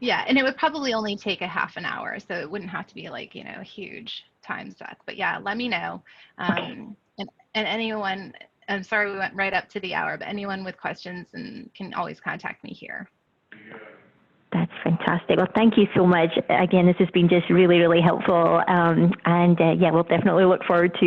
Yeah, and it would probably only take a half an hour, so it wouldn't have to be like, you know, a huge time suck. But yeah, let me know. Okay. And anyone, I'm sorry we went right up to the hour, but anyone with questions and can always contact me here. That's fantastic. Well, thank you so much. Again, this has been just really, really helpful. And yeah, we'll definitely look forward to